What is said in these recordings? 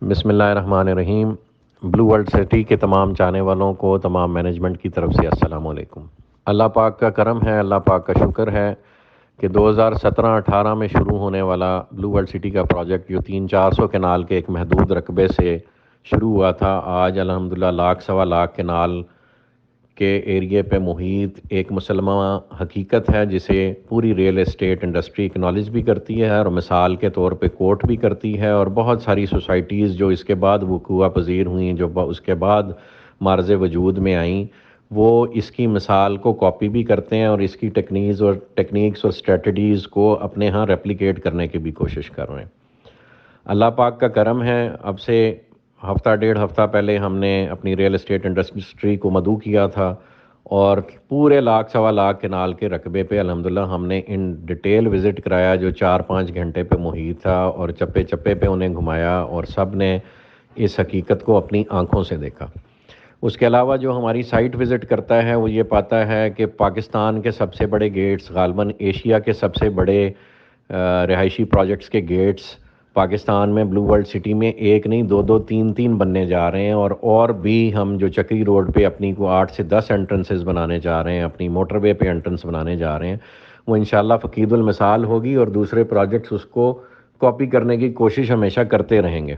بسم اللہ الرحمن الرحیم۔ بلو ورلڈ سٹی کے تمام چاہنے والوں کو، تمام مینجمنٹ کی طرف سے السلام علیکم۔ اللہ پاک کا کرم ہے، اللہ پاک کا شکر ہے کہ 2017-18 میں شروع ہونے والا بلو ورلڈ سٹی کا پروجیکٹ جو 300-400 کنال کے ایک محدود رقبے سے شروع ہوا تھا، آج الحمدللہ لاکھ سوا لاکھ کنال کے ایریے پہ محیط ایک مسلمہ حقیقت ہے جسے پوری ریئل اسٹیٹ انڈسٹری اکنالج بھی کرتی ہے اور مثال کے طور پہ کوٹ بھی کرتی ہے، اور بہت ساری سوسائٹیز جو اس کے بعد وقوع پذیر ہوئیں، جو اس کے بعد معرض وجود میں آئیں، وہ اس کی مثال کو کاپی بھی کرتے ہیں اور اس کی ٹیکنیکس اور اسٹریٹجیز کو اپنے ہاں ریپلیکیٹ کرنے کی بھی کوشش کر رہے ہیں۔ اللہ پاک کا کرم ہے، اب سے ہفتہ ڈیڑھ ہفتہ پہلے ہم نے اپنی ریئل اسٹیٹ انڈسٹری کو مدعو کیا تھا، اور پورے لاکھ سوا لاکھ کنال کے رقبے پہ الحمدللہ ہم نے ان ڈیٹیل وزٹ کرایا جو 4-5 گھنٹے پہ محیط تھا، اور چپے چپے پہ انہیں گھمایا اور سب نے اس حقیقت کو اپنی آنکھوں سے دیکھا۔ اس کے علاوہ جو ہماری سائٹ وزٹ کرتا ہے وہ یہ پاتا ہے کہ پاکستان کے سب سے بڑے گیٹس، غالباً ایشیا کے سب سے بڑے رہائشی پروجیکٹس کے گیٹس پاکستان میں بلو ورلڈ سٹی میں ایک نہیں، دو دو تین تین بننے جا رہے ہیں، اور بھی ہم جو چکری روڈ پہ اپنی کو 8 سے 10 انٹرنسز بنانے جا رہے ہیں، اپنی موٹر وے پہ انٹرنس بنانے جا رہے ہیں، وہ انشاءاللہ فقید المثال ہوگی، اور دوسرے پروجیکٹس اس کو کاپی کرنے کی کوشش ہمیشہ کرتے رہیں گے۔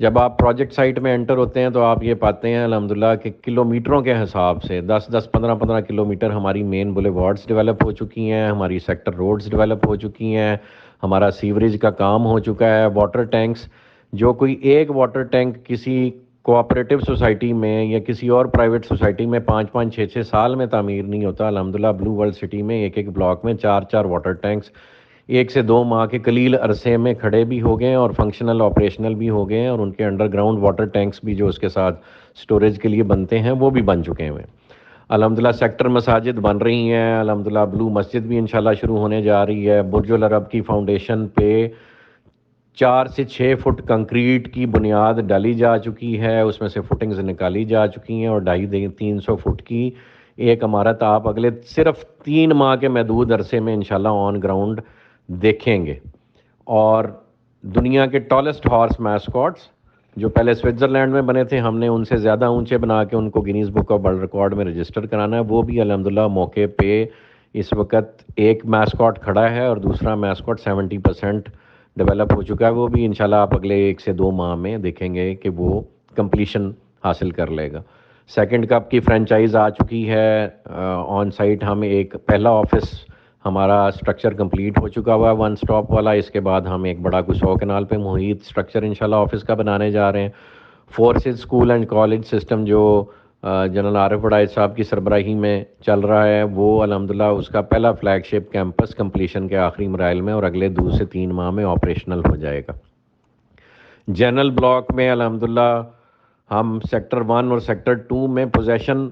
جب آپ پروجیکٹ سائٹ میں انٹر ہوتے ہیں تو آپ یہ پاتے ہیں الحمدللہ کہ کلومیٹروں کے حساب سے 10-15 کلومیٹر ہماری مین بولے وارڈز ڈیولپ ہو چکی ہیں، ہماری سیکٹر روڈز ڈیولپ ہو چکی ہیں، ہمارا سیوریج کا کام ہو چکا ہے، واٹر ٹینکس، جو کوئی ایک واٹر ٹینک کسی کوآپریٹو سوسائٹی میں یا کسی اور پرائیویٹ سوسائٹی میں 5-5 6-6 سال میں تعمیر نہیں ہوتا، الحمدللہ بلو ورلڈ سٹی میں ایک بلاک میں 4 واٹر ٹینکس 1 سے 2 ماہ کے قلیل عرصے میں کھڑے بھی ہو گئے ہیں اور فنکشنل آپریشنل بھی ہو گئے ہیں، اور ان کے انڈر گراؤنڈ واٹر ٹینکس بھی جو اس کے ساتھ سٹوریج کے لیے بنتے ہیں وہ بھی بن چکے ہیں۔ الحمدللہ سیکٹر مساجد بن رہی ہیں، الحمدللہ بلو مسجد بھی انشاءاللہ شروع ہونے جا رہی ہے۔ برج العرب کی فاؤنڈیشن پہ 4 سے 6 فٹ کنکریٹ کی بنیاد ڈالی جا چکی ہے، اس میں سے فٹنگز نکالی جا چکی ہیں، اور 250-300 فٹ کی ایک عمارت آپ اگلے صرف 3 ماہ کے محدود عرصے میں انشاءاللہ آن گراؤنڈ دیکھیں گے۔ اور دنیا کے ٹالسٹ ہارس میسکاٹس جو پہلے سوئٹزرلینڈ میں بنے تھے، ہم نے ان سے زیادہ اونچے بنا کے ان کو Guinness book of world record میں رجسٹر کرانا ہے، وہ بھی الحمدللہ موقع پہ اس وقت ایک میسکاٹ کھڑا ہے اور دوسرا میسکاٹ 70% ڈیولپ ہو چکا ہے، وہ بھی انشاءاللہ آپ اگلے 1 سے 2 ماہ میں دیکھیں گے کہ وہ کمپلیشن حاصل کر لے گا۔ سیکنڈ کپ کی فرینچائز آ چکی ہے، آن سائٹ ہم ایک پہلا آفس ہمارا اسٹرکچر کمپلیٹ ہو چکا ہوا ہے 1 اسٹاپ والا، اس کے بعد ہم ایک بڑا 100 کنال پہ محیط اسٹرکچر انشاءاللہ آفس کا بنانے جا رہے ہیں۔ Forces school and college system جو جنرل عارف وڈائچ صاحب کی سربراہی میں چل رہا ہے، وہ الحمدللہ اس کا پہلا فلیگ شپ کیمپس کمپلیشن کے آخری مراحل میں اور اگلے 2 سے 3 ماہ میں آپریشنل ہو جائے گا۔ جنرل بلاک میں الحمدللہ ہم سیکٹر 1 اور سیکٹر 2 میں پوزیشن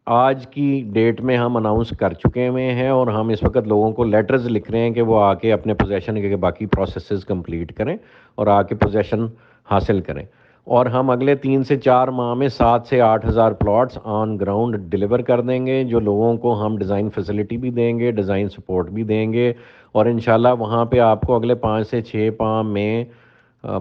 آج کی ڈیٹ میں ہم اناؤنس کر چکے ہوئے ہیں، اور ہم اس وقت لوگوں کو لیٹرز لکھ رہے ہیں کہ وہ آ کے اپنے پوزیشن کے باقی پروسیسز کمپلیٹ کریں اور آ کے پوزیشن حاصل کریں، اور ہم اگلے 3 سے 4 ماہ میں 7 سے 8 ہزار پلاٹس آن گراؤنڈ ڈیلیور کر دیں گے، جو لوگوں کو ہم ڈیزائن فیسلٹی بھی دیں گے، ڈیزائن سپورٹ بھی دیں گے، اور انشاءاللہ وہاں پہ آپ کو اگلے 5 سے 6 ماہ میں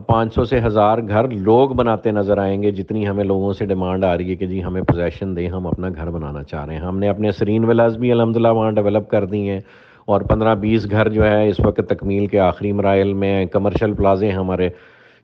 500 سے 1000 گھر لوگ بناتے نظر آئیں گے، جتنی ہمیں لوگوں سے ڈیمانڈ آ رہی ہے کہ جی ہمیں پوزیشن دیں، ہم اپنا گھر بنانا چاہ رہے ہیں۔ ہم نے اپنے سرین ولاز بھی الحمدللہ وہاں ڈیولپ کر دی ہیں، اور 15-20 گھر جو ہے اس وقت تکمیل کے آخری مراحل میں، کمرشل پلازے ہمارے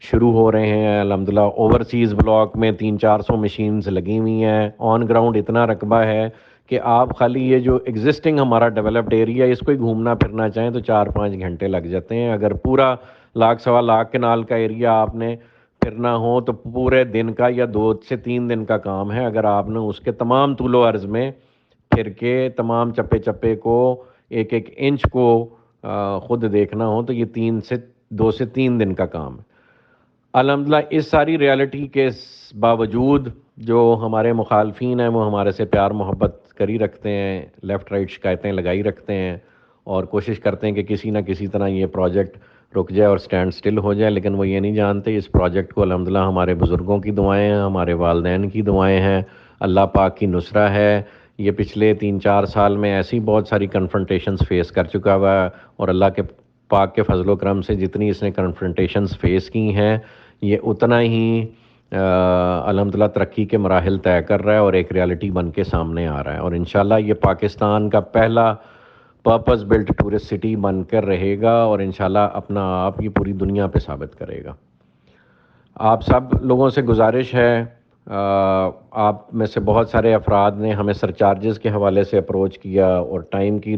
شروع ہو رہے ہیں الحمدللہ۔ اوورسیز بلاک میں 300-400 مشینز لگی ہوئی ہیں، آن گراؤنڈ اتنا رقبہ ہے کہ آپ خالی یہ جو ایگزسٹنگ ہمارا ڈیولپڈ ایریا ہے اس کو ہی گھومنا پھرنا چاہیں تو 4-5 گھنٹے لگ جاتے ہیں۔ اگر پورا لاکھ سوا لاکھ کنال کا ایریا آپ نے پھرنا ہو تو پورے دن کا یا 2 سے 3 دن کا کام ہے۔ اگر آپ نے اس کے تمام طول و عرض میں پھر کے تمام چپے چپے کو ایک ایک انچ کو خود دیکھنا ہو تو یہ 2 سے 3 دن کا کام ہے۔ الحمدللہ اس ساری ریالٹی کے باوجود جو ہمارے مخالفین ہیں وہ ہمارے سے پیار محبت کری رکھتے ہیں، لیفٹ رائٹ شکایتیں لگائی رکھتے ہیں، اور کوشش کرتے ہیں کہ کسی نہ کسی طرح یہ پروجیکٹ رک جائے اور سٹینڈ سٹل ہو جائے، لیکن وہ یہ نہیں جانتے اس پروجیکٹ کو الحمدللہ ہمارے بزرگوں کی دعائیں ہیں، ہمارے والدین کی دعائیں ہیں، اللہ پاک کی نصرہ ہے۔ یہ پچھلے 3-4 سال میں ایسی بہت ساری کنفرنٹیشنز فیس کر چکا ہوا ہے، اور اللہ کے پاک کے فضل و کرم سے جتنی اس نے کنفرنٹیشنز فیس کی ہیں، یہ اتنا ہی الحمدللہ ترقی کے مراحل طے کر رہا ہے اور ایک ریالٹی بن کے سامنے آ رہا ہے، اور انشاءاللہ یہ پاکستان کا پہلا پرپز بلٹ ٹورسٹ سٹی بن کر رہے گا، اور انشاءاللہ اپنا آپ یہ پوری دنیا پہ ثابت کرے گا۔ آپ سب لوگوں سے گزارش ہے، آپ میں سے بہت سارے افراد نے ہمیں سرچارجز کے حوالے سے اپروچ کیا اور ٹائم کی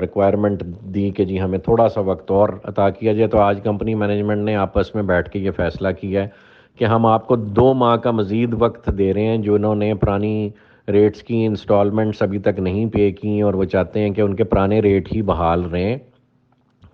ریکوائرمنٹ دی کہ جی ہمیں تھوڑا سا وقت اور عطا کیا جائے، تو آج کمپنی مینجمنٹ نے آپس میں بیٹھ کے یہ فیصلہ کیا ہے کہ ہم آپ کو 2 ماہ کا مزید وقت دے رہے ہیں۔ جو انہوں نے پرانی ریٹس کی انسٹالمنٹس ابھی تک نہیں پے کی اور وہ چاہتے ہیں کہ ان کے پرانے ریٹ ہی بحال رہیں،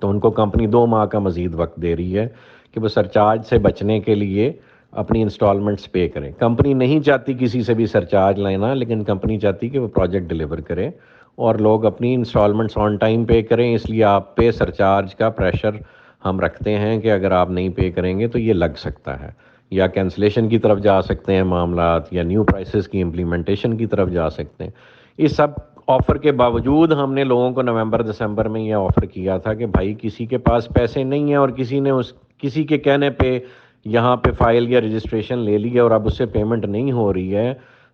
تو ان کو کمپنی 2 ماہ کا مزید وقت دے رہی ہے کہ وہ سرچارج سے بچنے کے لیے اپنی انسٹالمنٹس پے کریں۔ کمپنی نہیں چاہتی کسی سے بھی سرچارج لینا، لیکن کمپنی چاہتی کہ وہ پروجیکٹ ڈیلیور کرے اور لوگ اپنی انسٹالمنٹس آن ٹائم پے کریں، اس لیے آپ پہ سرچارج کا پریشر ہم رکھتے ہیں کہ اگر آپ نہیں پے کریں گے تو یہ لگ سکتا ہے، یا کینسلیشن کی طرف جا سکتے ہیں معاملات، یا نیو پرائسز کی امپلیمنٹیشن کی طرف جا سکتے ہیں۔ اس سب آفر کے باوجود ہم نے لوگوں کو نومبر دسمبر میں یہ آفر کیا تھا کہ بھائی کسی کے پاس پیسے نہیں ہیں اور کسی کے کہنے پہ یہاں پہ فائل یا رجسٹریشن لے لی ہے اور اب اس سے پیمنٹ نہیں ہو رہی ہے،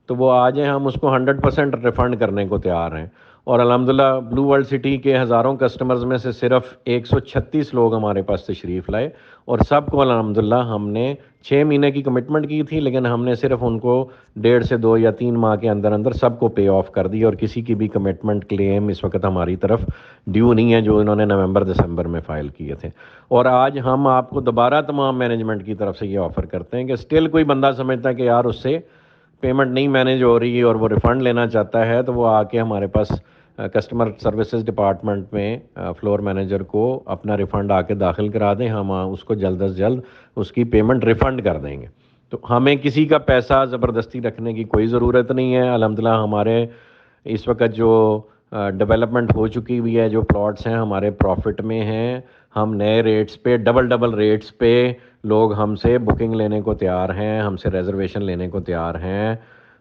تو وہ آ جائیں، ہم اس کو 100% ریفنڈ کرنے کو تیار ہیں۔ اور الحمدللہ بلو ورلڈ سٹی کے ہزاروں کسٹمرز میں سے صرف 136 لوگ ہمارے پاس تشریف لائے، اور سب کو الحمدللہ ہم نے 6 مہینے کی کمٹمنٹ کی تھی، لیکن ہم نے صرف ان کو 1.5 سے 2 یا 3 ماہ کے اندر اندر سب کو پے آف کر دی، اور کسی کی بھی کمٹمنٹ کلیم اس وقت ہماری طرف ڈیو نہیں ہے جو انہوں نے نومبر دسمبر میں فائل کیے تھے۔ اور آج ہم آپ کو دوبارہ تمام مینجمنٹ کی طرف سے یہ آفر کرتے ہیں کہ اسٹل کوئی بندہ سمجھتا ہے کہ یار اس سے پیمنٹ نہیں مینیج ہو رہی اور وہ ریفنڈ لینا چاہتا ہے، تو وہ آ کے ہمارے پاس کسٹمر سروسز ڈپارٹمنٹ میں فلور مینیجر کو اپنا ریفنڈ آ کے داخل کرا دیں، ہم اس کو جلد از جلد اس کی پیمنٹ ریفنڈ کر دیں گے۔ تو ہمیں کسی کا پیسہ زبردستی رکھنے کی کوئی ضرورت نہیں ہے۔ الحمدللہ ہمارے اس وقت جو ڈیولپمنٹ ہو چکی ہوئی ہے، جو پلاٹس ہیں ہمارے پروفٹ میں ہیں، ہم نئے ریٹس پہ ڈبل ریٹس پہ لوگ ہم سے بکنگ لینے کو تیار ہیں، ہم سے ریزرویشن لینے کو تیار ہیں۔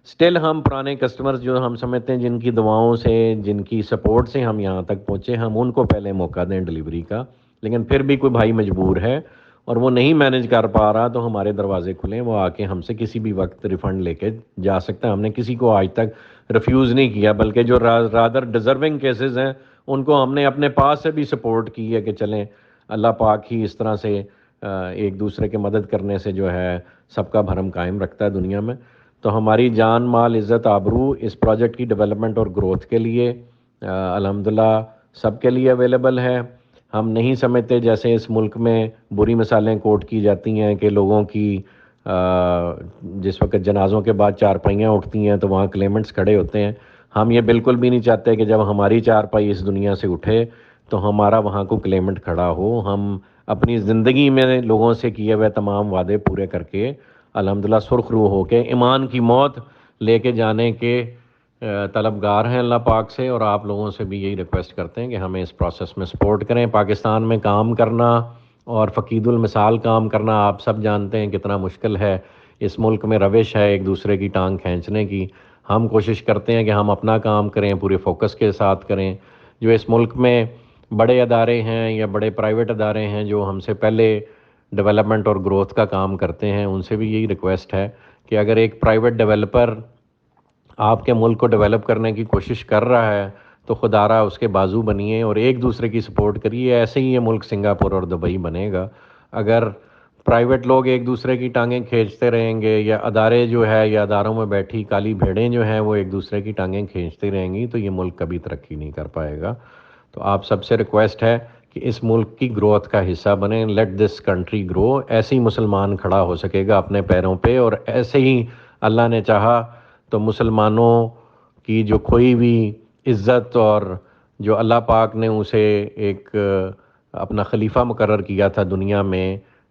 سٹل ہم پرانے کسٹمرز جو ہم سمجھتے ہیں جن کی دعاؤں سے، جن کی سپورٹ سے ہم یہاں تک پہنچے، ہم ان کو پہلے موقع دیں ڈلیوری کا، لیکن پھر بھی کوئی بھائی مجبور ہے اور وہ نہیں مینیج کر پا رہا تو ہمارے دروازے کھلیں، وہ آ کے ہم سے کسی بھی وقت ریفنڈ لے کے جا سکتا ہے۔ ہم نے کسی کو آج تک ریفیوز نہیں کیا، بلکہ جو رادر ڈیزرونگ کیسز ہیں ان کو ہم نے اپنے پاس سے بھی سپورٹ کی ہے کہ چلیں اللہ پاک ہی اس طرح سے ایک دوسرے کے مدد کرنے سے جو ہے سب کا بھرم قائم رکھتا ہے دنیا میں۔ تو ہماری جان مال عزت آبرو اس پروجیکٹ کی ڈیولپمنٹ اور گروتھ کے لیے الحمدللہ سب کے لیے اویلیبل ہے۔ ہم نہیں سمجھتے جیسے اس ملک میں بری مثالیں کوٹ کی جاتی ہیں کہ لوگوں کی جس وقت جنازوں کے بعد چارپائیاں اٹھتی ہیں تو وہاں کلیمنٹس کھڑے ہوتے ہیں۔ ہم یہ بالکل بھی نہیں چاہتے کہ جب ہماری چارپائی اس دنیا سے اٹھے تو ہمارا وہاں کو کلیمنٹ کھڑا ہو۔ ہم اپنی زندگی میں لوگوں سے کیے ہوئے تمام وعدے پورے کر کے الحمدللہ سرخ روح ہو کے ایمان کی موت لے کے جانے کے طلبگار ہیں اللہ پاک سے، اور آپ لوگوں سے بھی یہی ریکویسٹ کرتے ہیں کہ ہمیں اس پروسیس میں سپورٹ کریں۔ پاکستان میں کام کرنا اور فقید المثال کام کرنا آپ سب جانتے ہیں کتنا مشکل ہے۔ اس ملک میں روش ہے ایک دوسرے کی ٹانگ کھینچنے کی۔ ہم کوشش کرتے ہیں کہ ہم اپنا کام کریں، پورے فوکس کے ساتھ کریں۔ جو اس ملک میں بڑے ادارے ہیں یا بڑے پرائیویٹ ادارے ہیں جو ہم سے پہلے ڈیولپمنٹ اور گروتھ کا کام کرتے ہیں، ان سے بھی یہی ریکویسٹ ہے کہ اگر ایک پرائیویٹ ڈیولپر آپ کے ملک کو ڈیولپ کرنے کی کوشش کر رہا ہے تو خدا را اس کے بازو بنیے اور ایک دوسرے کی سپورٹ کریے۔ ایسے ہی یہ ملک سنگاپور اور دبئی بنے گا۔ اگر پرائیویٹ لوگ ایک دوسرے کی ٹانگیں کھینچتے رہیں گے، یا ادارے جو ہے یا اداروں میں بیٹھی کالی بھیڑیں جو ہیں وہ ایک دوسرے کی ٹانگیں کھینچتی رہیں گی، تو یہ ملک کبھی ترقی نہیں کر پائے گا۔ تو آپ سب سے ریکویسٹ ہے کہ اس ملک کی گروتھ کا حصہ بنیں۔ لیٹ دس کنٹری گرو۔ ایسے ہی مسلمان کھڑا ہو سکے گا اپنے پیروں پہ، اور ایسے ہی اللہ نے چاہا تو مسلمانوں کی جو کھوئی ہوئی عزت اور جو اللہ پاک نے اسے ایک اپنا خلیفہ مقرر کیا تھا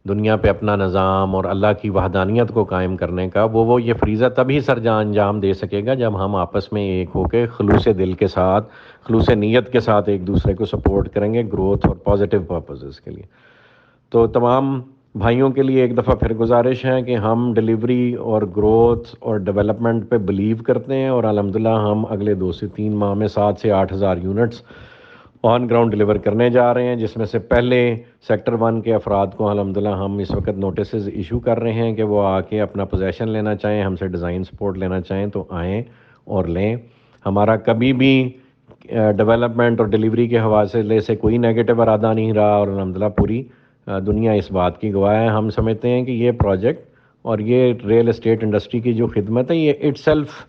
دنیا پہ اپنا نظام اور اللہ کی وحدانیت کو قائم کرنے کا، وہ یہ فریضہ تبھی انجام دے سکے گا جب ہم آپس میں ایک ہو کے خلوص دل کے ساتھ، خلوص نیت کے ساتھ ایک دوسرے کو سپورٹ کریں گے گروتھ اور پازیٹیو پرپسز کے لیے۔ تو تمام بھائیوں کے لیے ایک دفعہ پھر گزارش ہے کہ ہم ڈیلیوری اور گروتھ اور ڈیولپمنٹ پہ بلیو کرتے ہیں، اور الحمدللہ ہم اگلے 2 سے 3 ماہ میں 7 سے 8 ہزار یونٹس آن گراؤنڈ ڈلیور کرنے جا رہے ہیں، جس میں سے پہلے سیکٹر 1 کے افراد کو الحمدللہ ہم اس وقت نوٹسز ایشو کر رہے ہیں کہ وہ آ کے اپنا پوزیشن لینا چاہیں، ہم سے ڈیزائن سپورٹ لینا چاہیں تو آئیں اور لیں۔ ہمارا کبھی بھی ڈیولپمنٹ اور ڈلیوری کے حوالے سے کوئی نیگیٹو ارادہ نہیں رہا، اور الحمدللہ پوری دنیا اس بات کی گواہ ہے۔ ہم سمجھتے ہیں کہ یہ پروجیکٹ اور یہ ریل اسٹیٹ انڈسٹری کی جو خدمت ہے، یہ اٹ سیلف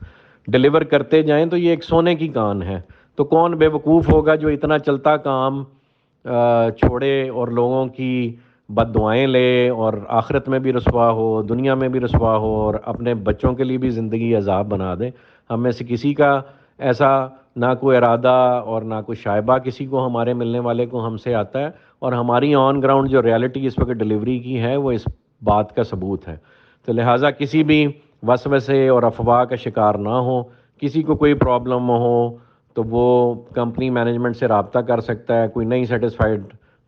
ڈلیور کرتے جائیں تو یہ ایک سونے کی کان ہے۔ تو کون بے وقوف ہوگا جو اتنا چلتا کام چھوڑے اور لوگوں کی بد دعائیں لے اور آخرت میں بھی رسوا ہو، دنیا میں بھی رسوا ہو، اور اپنے بچوں کے لیے بھی زندگی عذاب بنا دے۔ ہم میں سے کسی کا ایسا نہ کوئی ارادہ اور نہ کوئی شائبہ کسی کو ہمارے ملنے والے کو ہم سے آتا ہے، اور ہماری آن گراؤنڈ جو ریالٹی اس وقت ڈلیوری کی ہے وہ اس بات کا ثبوت ہے۔ تو لہٰذا کسی بھی وسوسے اور افواہ کا شکار نہ ہو۔ کسی کو کوئی پرابلم ہو تو وہ کمپنی مینجمنٹ سے رابطہ کر سکتا ہے، کوئی نہیں سیٹسفائیڈ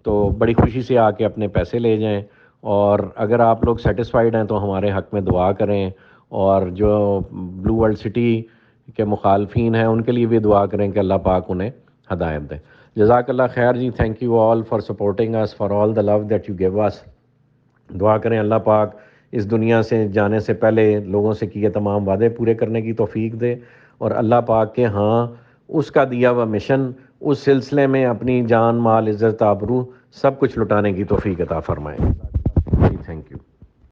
تو بڑی خوشی سے آ کے اپنے پیسے لے جائیں، اور اگر آپ لوگ سیٹسفائیڈ ہیں تو ہمارے حق میں دعا کریں، اور جو بلو ورلڈ سٹی کے مخالفین ہیں ان کے لیے بھی دعا کریں کہ اللہ پاک انہیں ہدایت دے۔ جزاک اللہ خیر جی، thank you all for supporting us, for all the love that you gave us. دعا کریں اللہ پاک اس دنیا سے جانے سے پہلے لوگوں سے کیے تمام وعدے پورے کرنے کی توفیق دے، اور اللہ پاک کے ہاں اس کا دیا ہوا مشن، اس سلسلے میں اپنی جان مال عزت آبرو سب کچھ لٹانے کی توفیق عطا فرمائے۔